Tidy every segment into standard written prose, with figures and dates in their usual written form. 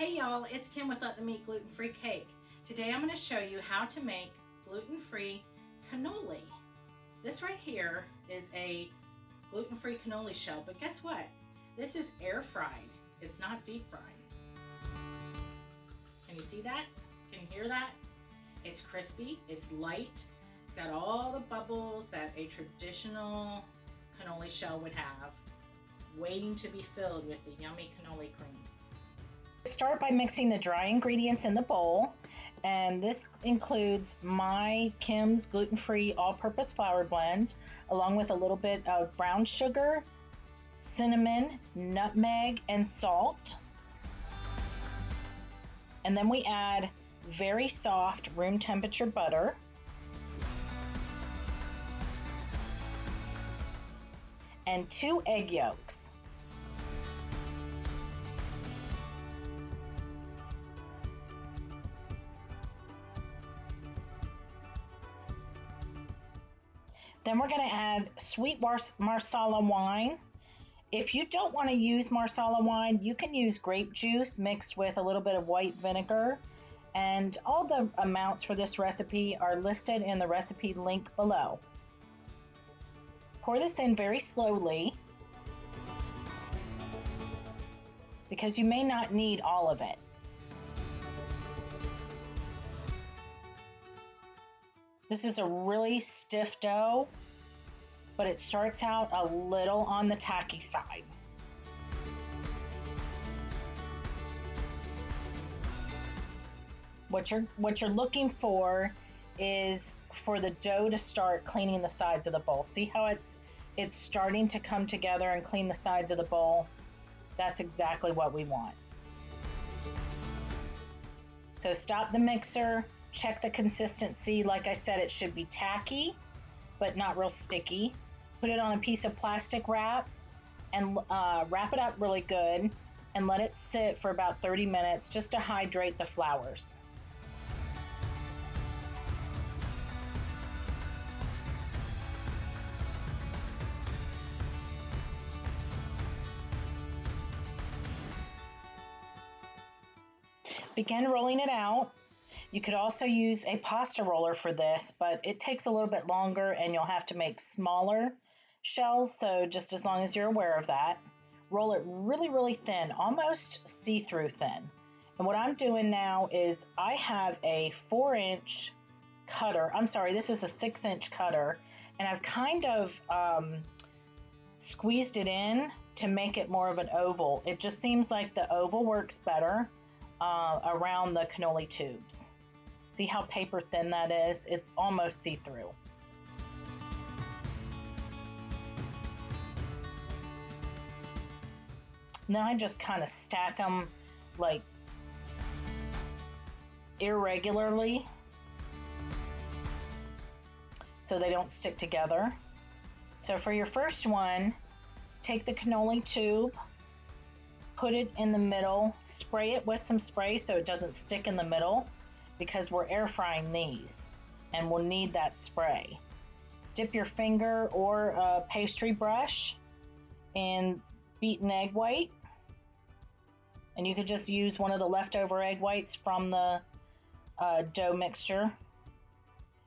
Hey y'all, it's Kim with Let Them Eat Gluten-Free Cake. Today I'm going to show you how to make gluten-free cannoli. This right here is a gluten-free cannoli shell, but guess what? This is air fried. It's not deep fried. Can you see that? Can you hear that? It's crispy, it's light, it's got all the bubbles that a traditional cannoli shell would have, waiting to be filled with the yummy cannoli cream. Start by mixing the dry ingredients in the bowl, and this includes my Kim's gluten-free all-purpose flour blend, along with a little bit of brown sugar, cinnamon, nutmeg, and salt. And then we add very soft room temperature butter, and 2 egg yolks. Then we're going to add sweet Marsala wine. If you don't want to use Marsala wine, you can use grape juice mixed with a little bit of white vinegar. And all the amounts for this recipe are listed in the recipe link below. Pour this in very slowly because you may not need all of it. This is a really stiff dough, but it starts out a little on the tacky side. What you're looking for is for the dough to start cleaning the sides of the bowl. See how it's starting to come together and clean the sides of the bowl? That's exactly what we want. So stop the mixer. Check the consistency. Like I said, it should be tacky, but not real sticky. Put it on a piece of plastic wrap and wrap it up really good and let it sit for about 30 minutes just to hydrate the flours. Begin rolling it out. You could also use a pasta roller for this, but it takes a little bit longer and you'll have to make smaller shells, so just as long as you're aware of that. Roll it really, really thin, almost see-through thin. And what I'm doing now is I have a 4-inch cutter. I'm sorry, this is a 6-inch cutter, and I've kind of squeezed it in to make it more of an oval. It just seems like the oval works better around the cannoli tubes. See how paper thin that is? It's almost see-through. And then I just kind of stack them like irregularly so they don't stick together. So for your first one, take the cannoli tube, put it in the middle, spray it with some spray so it doesn't stick in the middle, because we're air frying these and we'll need that spray. Dip your finger or a pastry brush in beaten egg white, and you could just use one of the leftover egg whites from the dough mixture,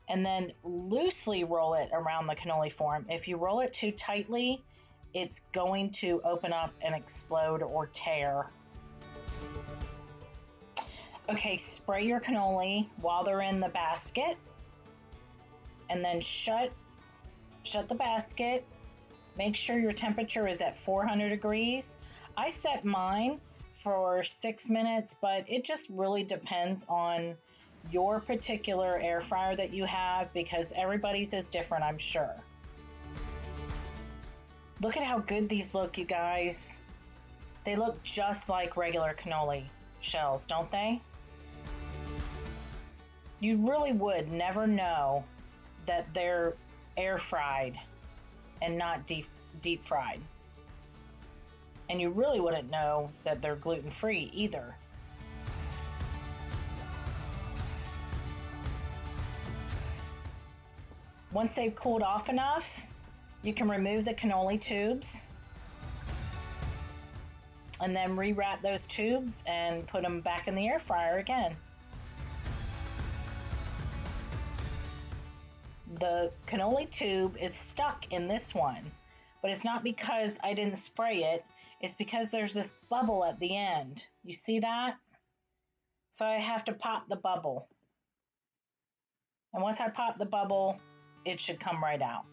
and then loosely roll it around the cannoli form. If you roll it too tightly, it's going to open up and explode or tear. Okay, spray your cannoli while they're in the basket, and then shut the basket. Make sure your temperature is at 400 degrees. I set mine for 6 minutes, but it just really depends on your particular air fryer that you have, because everybody's is different, I'm sure. Look at how good these look, you guys. They look just like regular cannoli shells, don't they? You really would never know that they're air fried and not deep fried. And you really wouldn't know that they're gluten-free either. Once they've cooled off enough, you can remove the cannoli tubes and then rewrap those tubes and put them back in the air fryer again. The cannoli tube is stuck in this one, but it's not because I didn't spray it. It's because there's this bubble at the end. You see that? So I have to pop the bubble. And once I pop the bubble, it should come right out.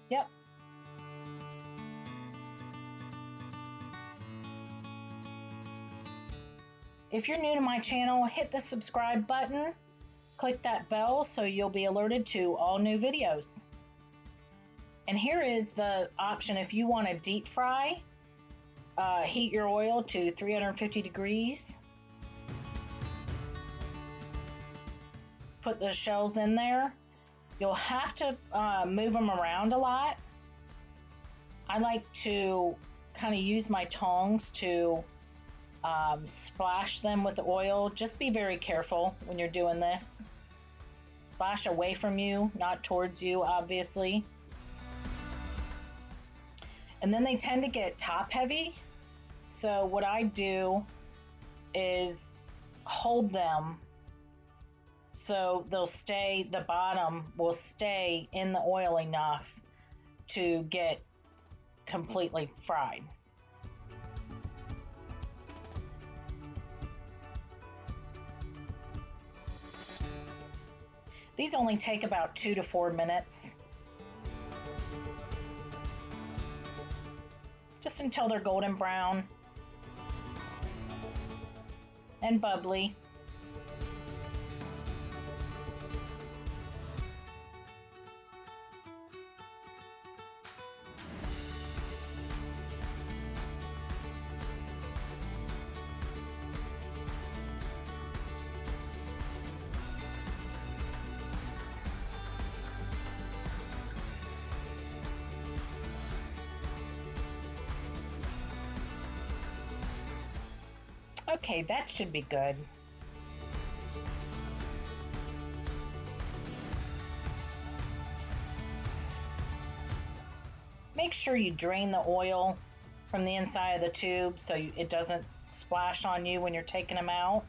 Yep. If you're new to my channel, hit the subscribe button, click that bell so you'll be alerted to all new videos. And here is the option if you want to deep fry. Heat your oil to 350 degrees. Put the shells in there. You'll have to move them around a lot. I like to kind of use my tongs to splash them with the oil. Just be very careful when you're doing this. Splash away from you, not towards you, obviously. And then they tend to get top heavy. So what I do is hold them so they'll stay, the bottom will stay in the oil enough to get completely fried. These only take about 2 to 4 minutes. Just until they're golden brown and bubbly. Okay, that should be good. Make sure you drain the oil from the inside of the tube so it doesn't splash on you when you're taking them out.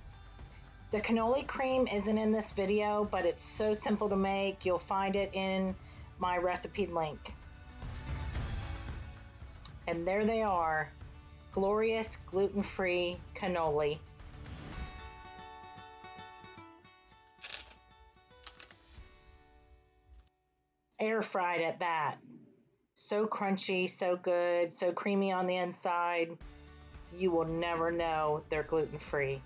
The cannoli cream isn't in this video, but it's so simple to make. You'll find it in my recipe link. And there they are. Glorious gluten-free cannoli. Air fried at that. So crunchy, so good, so creamy on the inside. You will never know they're gluten-free.